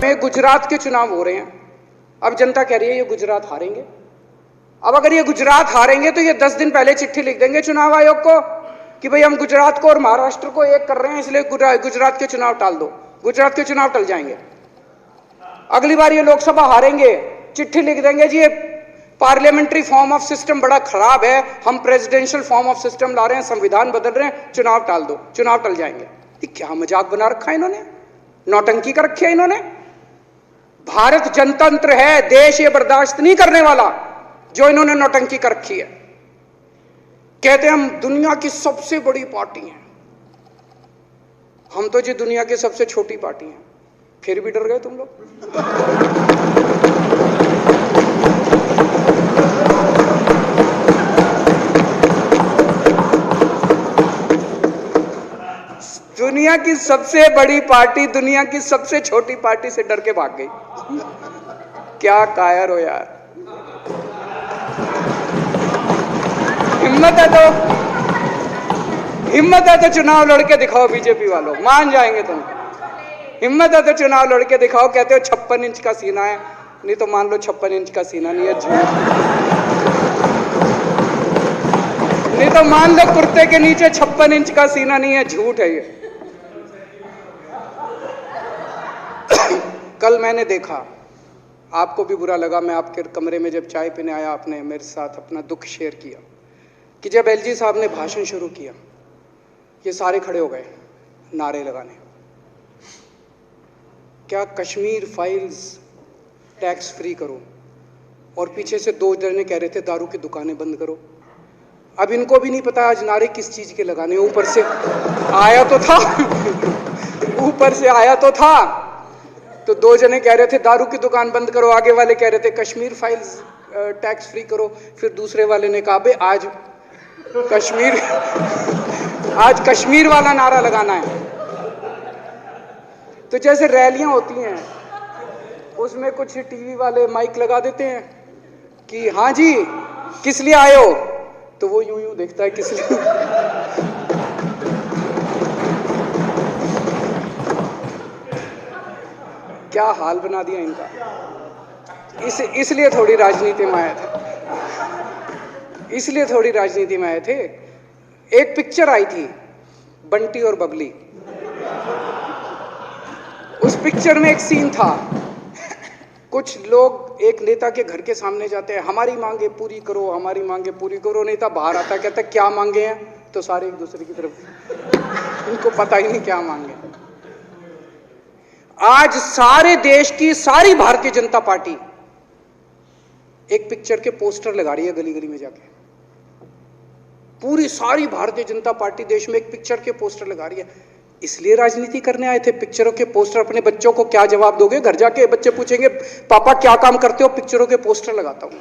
में गुजरात के चुनाव हो रहे हैं। अब जनता कह रही है ये गुजरात हारेंगे। अब अगर ये गुजरात हारेंगे तो ये 10 दिन पहले चिट्ठी लिख देंगे चुनाव आयोग को कि भाई हम गुजरात को और महाराष्ट्र को एक कर रहे हैं, इसलिए गुजरात के चुनाव टाल दो। गुजरात के चुनाव टल जाएंगे। अगली बार ये लोकसभा हारेंगे, चिट्ठी लिख देंगे जी ये पार्लियामेंट्री फॉर्म ऑफ सिस्टम बड़ा खराब है, हम प्रेसिडेंशियल फॉर्म ऑफ सिस्टम ला रहे हैं, संविधान बदल रहे हैं, चुनाव टाल दो। चुनाव टल जाएंगे। ये क्या मजाक बना रखा है इन्होंने, नौटंकी कर रखी है इन्होंने। भारत जनतंत्र है, देश ये बर्दाश्त नहीं करने वाला जो इन्होंने नौटंकी कर रखी है। कहते हैं हम दुनिया की सबसे बड़ी पार्टी हैं, हम तो जी दुनिया की सबसे छोटी पार्टी हैं। फिर भी डर गए तुम लोग। दुनिया की सबसे बड़ी पार्टी दुनिया की सबसे छोटी पार्टी से डर के भाग गई। क्या कायर हो यार। हिम्मत है तो चुनाव लड़के दिखाओ बीजेपी वालों, मान जाएंगे तुम। हिम्मत है तो चुनाव लड़के दिखाओ। कहते हो 56 इंच का सीना है, नहीं तो मान लो 56 इंच का सीना नहीं है, झूठ। नहीं तो मान लो कुर्ते के नीचे 56 इंच का सीना नहीं है, झूठ है ये। कल मैंने देखा, आपको भी बुरा लगा, मैं आपके कमरे में जब चाय पीने आया आपने मेरे साथ अपना दुख शेयर किया कि जब एलजी साहब ने भाषण शुरू किया ये सारे खड़े हो गए नारे लगाने। क्या कश्मीर फाइल्स टैक्स फ्री करो, और पीछे से 2 जने कह रहे थे दारू की दुकानें बंद करो। अब इनको भी नहीं पता आज नारे किस चीज के लगाने। ऊपर से आया तो था ऊपर से आया तो था, तो 2 जने कह रहे थे दारू की दुकान बंद करो, आगे वाले कह रहे थे कश्मीर फाइल्स टैक्स फ्री करो, फिर दूसरे वाले ने कहा बे आज कश्मीर वाला नारा लगाना है। तो जैसे रैलियां होती हैं उसमें कुछ टीवी वाले माइक लगा देते हैं कि हाँ जी किस लिए आए हो, तो वो यूं यूं देखता है किस लिए। क्या हाल बना दिया इनका। इसलिए थोड़ी राजनीति में आए थे, इसलिए थोड़ी राजनीति में आए थे। एक पिक्चर आई थी बंटी और बबली, उस पिक्चर में एक सीन था, कुछ लोग एक नेता के घर के सामने जाते हैं, हमारी मांगे पूरी करो, हमारी मांगे पूरी करो। नेता बाहर आता कहता है क्या मांगे हैं, तो सारे एक दूसरे की तरफ, उनको पता ही नहीं क्या मांगे। आज सारे देश की सारी भारतीय जनता पार्टी एक पिक्चर के पोस्टर लगा रही है गली गली में जाके। पूरी सारी भारतीय जनता पार्टी देश में एक पिक्चर के पोस्टर लगा रही है। इसलिए राजनीति करने आए थे पिक्चरों के पोस्टर। अपने बच्चों को क्या जवाब दोगे? घर जाके बच्चे पूछेंगे पापा क्या काम करते हो? पिक्चरों के पोस्टर लगाता हूं।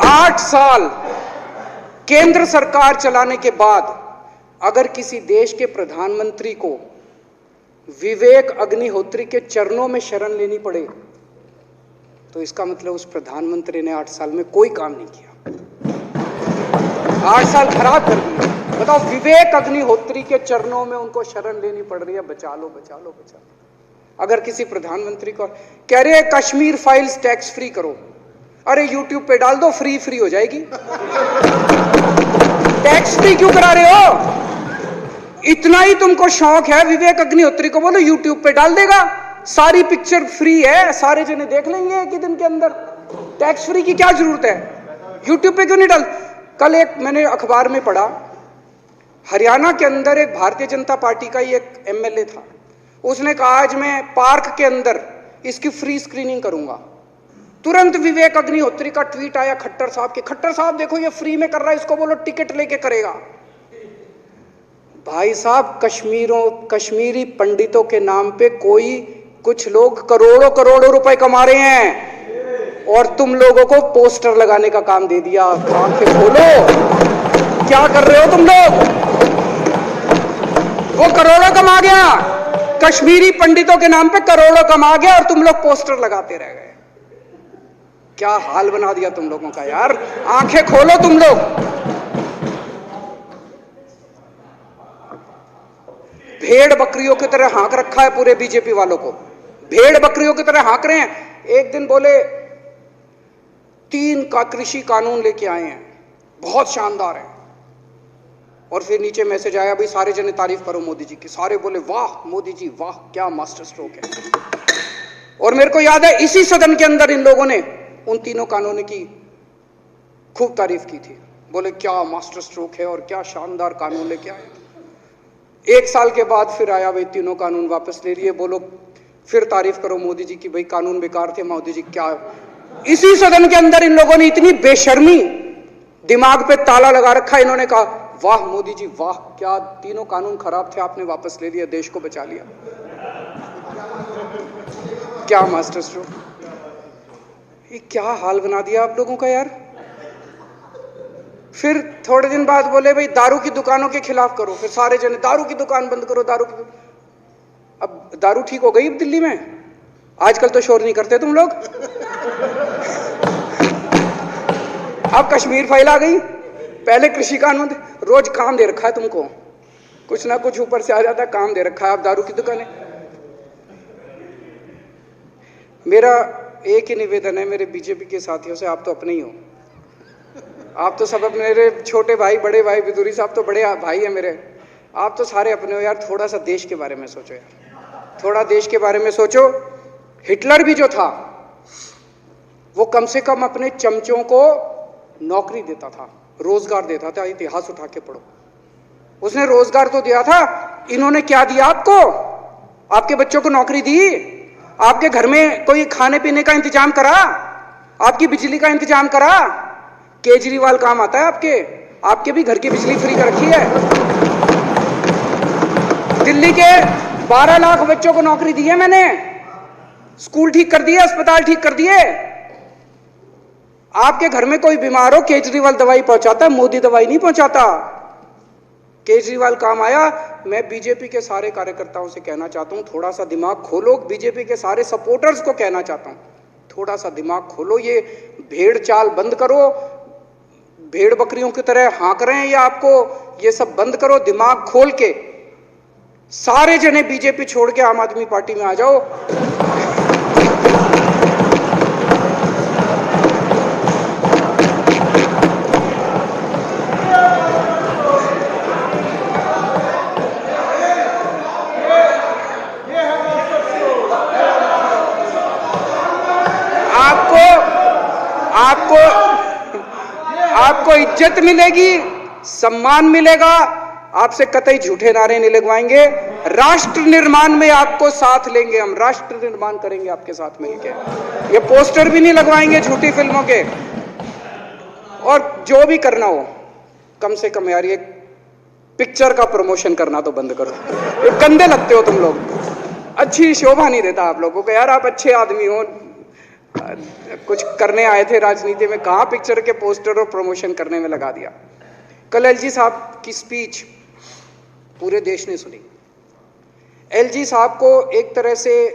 8 साल केंद्र सरकार चलाने के बाद अगर किसी देश के प्रधानमंत्री को विवेक अग्निहोत्री के चरणों में शरण लेनी पड़े तो इसका मतलब उस प्रधानमंत्री ने 8 साल में कोई काम नहीं किया। 8 साल खराब कर दिए। बताओ, विवेक अग्निहोत्री के चरणों में उनको शरण लेनी पड़ रही है, बचा लो बचा लो बचा लो। अगर किसी प्रधानमंत्री को कह रहे कश्मीर फाइल्स टैक्स फ्री करो, अरे यूट्यूब पे डाल दो, फ्री हो जाएगी। टैक्स फ्री क्यों करा रहे हो? इतना ही तुमको शौक है, विवेक अग्निहोत्री को बोलो यूट्यूब पे डाल देगा, सारी पिक्चर फ्री है, सारे जने देख लेंगे एक ही दिन के अंदर। टैक्स फ्री की क्या जरूरत है? यूट्यूब पे क्यों नहीं डाल? कल एक मैंने अखबार में पढ़ा, हरियाणा के अंदर एक भारतीय जनता पार्टी का ही एक एमएलए था, उसने कहा आज मैं पार्क के अंदर इसकी फ्री स्क्रीनिंग करूंगा। तुरंत विवेक अग्निहोत्री का ट्वीट आया खट्टर साहब के, खट्टर साहब देखो ये फ्री में कर रहा है, इसको बोलो टिकट लेके करेगा। भाई साहब, कश्मीरी पंडितों के नाम पे कुछ लोग करोड़ों रुपए कमा रहे हैं और तुम लोगों को पोस्टर लगाने का काम दे दिया। आंखें खोलो, क्या कर रहे हो तुम लोग? वो करोड़ों कमा गया, कश्मीरी पंडितों के नाम पे करोड़ों कमा गया और तुम लोग पोस्टर लगाते रह गए। क्या हाल बना दिया तुम लोगों का यार। आंखें खोलो तुम लोग। भेड़ बकरियों की तरह हाँक रखा है पूरे बीजेपी वालों को, भेड़ बकरियों की तरह हाँक रहे हैं। एक दिन बोले 3 का कृषि कानून लेके आए हैं, बहुत शानदार है, और फिर नीचे मैसेज आया भाई सारे जने तारीफ करो मोदी जी की। सारे बोले वाह मोदी जी वाह, क्या मास्टर स्ट्रोक है। और मेरे को याद है इसी सदन के अंदर इन लोगों ने उन 3 कानूनों की खूब तारीफ की थी, बोले क्या मास्टर स्ट्रोक है और क्या शानदार कानून लेके आए। 1 साल के बाद फिर आया भाई 3 कानून वापस ले लिए, बोलो फिर तारीफ करो मोदी जी की, भाई कानून बेकार थे मोदी जी क्या। इसी सदन के अंदर इन लोगों ने इतनी बेशर्मी, दिमाग पे ताला लगा रखा, इन्होंने कहा वाह मोदी जी वाह, क्या 3 कानून खराब थे आपने वापस ले लिया, देश को बचा लिया। क्या मास्टर स्ट्रोक, ये क्या हाल बना दिया आप लोगों का यार। फिर थोड़े दिन बाद बोले भाई दारू की दुकानों के खिलाफ करो, फिर सारे जने दारू की दुकान बंद करो, दारू की। अब दारू ठीक हो गई अब दिल्ली में, आजकल तो शोर नहीं करते तुम लोग। अब कश्मीर फाइल आ गई, पहले कृषि कानून, रोज काम दे रखा है तुमको, कुछ ना कुछ ऊपर से आ जाता है, काम दे रखा है। अब दारू की दुकानें। मेरा एक ही निवेदन है मेरे बीजेपी के साथियों से, आप तो अपने ही हो, आप तो सब अपने, मेरे छोटे भाई बड़े भाई विदुरी साहब तो बड़े भाई है मेरे, आप तो सारे अपने हो यार। थोड़ा सा देश के बारे में सोचो यार, थोड़ा देश के बारे में सोचो। हिटलर भी जो था वो कम से कम अपने चमचों को नौकरी देता था, रोजगार देता था। इतिहास उठा के पढ़ो, उसने रोजगार तो दिया था। इन्होंने क्या दिया आपको? आपके बच्चों को नौकरी दी, आपके घर में कोई खाने पीने का इंतजाम करा, आपकी बिजली का इंतजाम करा। केजरीवाल काम आता है आपके, आपके भी घर की बिजली फ्री कर रखी है। दिल्ली के 12 लाख बच्चों को नौकरी दी है मैंने, स्कूल ठीक कर दिए, अस्पताल ठीक कर दिए। आपके घर में कोई बीमार हो, केजरीवाल दवाई पहुंचाता है, मोदी दवाई नहीं पहुंचाता। केजरीवाल काम आया। मैं बीजेपी के सारे कार्यकर्ताओं से कहना चाहता हूं, थोड़ा सा दिमाग खोलो। बीजेपी के सारे सपोर्टर्स को कहना चाहता हूं, थोड़ा सा दिमाग खोलो। ये भेड़ चाल बंद करो, भेड़ बकरियों की तरह हाँक रहे हैं ये आपको, ये सब बंद करो। दिमाग खोल के सारे जने बीजेपी छोड़ के आम आदमी पार्टी में आ जाओ। आपको इज्जत मिलेगी, सम्मान मिलेगा, आपसे कतई झूठे नारे नहीं लगवाएंगे। राष्ट्र निर्माण में आपको साथ लेंगे, हम राष्ट्र निर्माण करेंगे आपके साथ मिलकर। ये पोस्टर भी नहीं लगवाएंगे झूठी फिल्मों के। और जो भी करना हो, कम से कम यार ये पिक्चर का प्रमोशन करना तो बंद करो। ये गंदे लगते हो तुम लोग, अच्छी शोभा नहीं देता आप लोगों को यार। आप अच्छे आदमी हो, कुछ करने आए थे राजनीति में, कहां पिक्चर के पोस्टर और प्रमोशन करने में लगा दिया। कल एलजी साहब की स्पीच पूरे देश ने सुनी। एलजी साहब को एक तरह से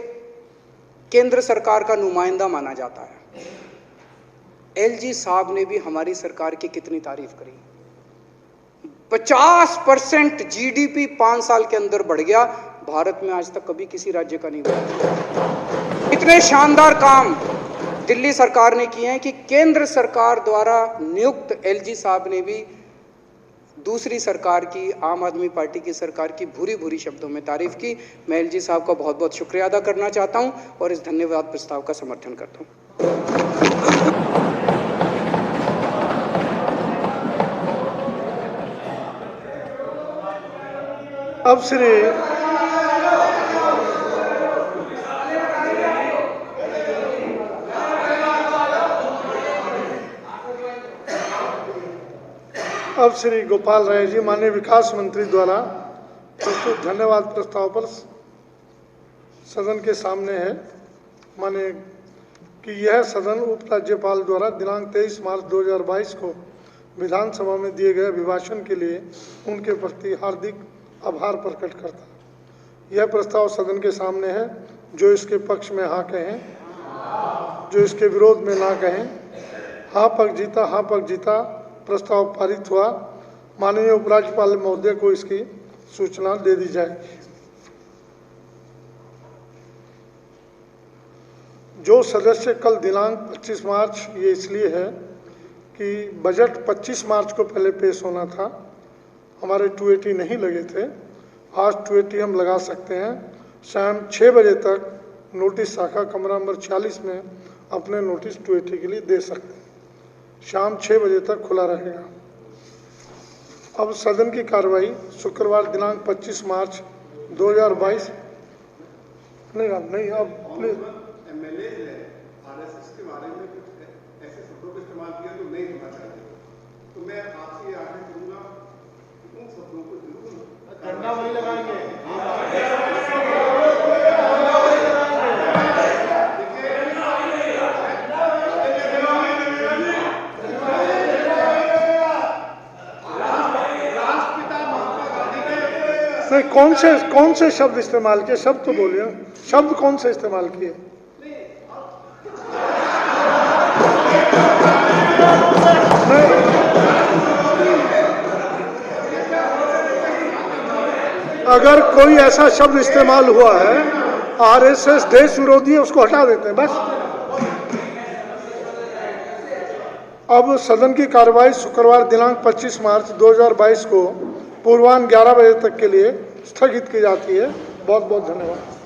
केंद्र सरकार का नुमाइंदा माना जाता है। एलजी साहब ने भी हमारी सरकार की कितनी तारीफ करी। 50% जीडीपी 5 साल के अंदर बढ़ गया, भारत में आज तक कभी किसी राज्य का नहीं बढ़ा। इतने शानदार काम दिल्ली सरकार ने किए हैं कि केंद्र सरकार द्वारा नियुक्त एलजी साहब ने भी दूसरी सरकार की, आम आदमी पार्टी की सरकार की भूरी भूरी शब्दों में तारीफ की। मैं एलजी साहब का बहुत बहुत शुक्रिया अदा करना चाहता हूं और इस धन्यवाद प्रस्ताव का समर्थन करता हूं। अब श्री गोपाल राय जी, माननीय विकास मंत्री द्वारा प्रस्तुत धन्यवाद प्रस्ताव पर सदन के सामने है। माने कि यह सदन उपराज्यपाल द्वारा दिनांक 23 मार्च 2022 को विधानसभा में दिए गए अभिभाषण के लिए उनके प्रति हार्दिक आभार प्रकट करता है। यह प्रस्ताव सदन के सामने है। जो इसके पक्ष में हाँ कहें, जो इसके विरोध में ना कहें। हाँ पक्ष जीता, हाँ पक्ष जीता। प्रस्ताव पारित हुआ। माननीय उपराज्यपाल महोदय को इसकी सूचना दे दी जाएगी। जो सदस्य कल दिनांक 25 मार्च, ये इसलिए है कि बजट 25 मार्च को पहले पेश होना था, हमारे 280 नहीं लगे थे। आज 280 हम लगा सकते हैं। शाम 6 बजे तक नोटिस शाखा कमरा नंबर 46 में अपने नोटिस 280 के लिए दे सकते हैं। शाम 6 बजे तक खुला रहेगा। अब सदन की कार्रवाई शुक्रवार दिनांक 25 मार्च 2022 नहीं अब प्लीज एमएलए ने आरएसएस के बारे में कुछ ऐसे शब्दों का इस्तेमाल किया तो नहीं होना चाहिए। तो मैं आपसे आग्रह करूंगा कि उन शब्दों को जरूर डंडा वही लगाएंगे। नहीं, कौन से शब्द इस्तेमाल किए? शब्द तो बोलिए, शब्द कौन से इस्तेमाल किए? अगर कोई ऐसा शब्द इस्तेमाल हुआ है, आरएसएस देश विरोधी है, उसको हटा देते हैं बस। अब सदन की कार्रवाई शुक्रवार दिनांक 25 मार्च 2022 को पूर्वाह्न 11 बजे तक के लिए स्थगित की जाती है। बहुत बहुत धन्यवाद।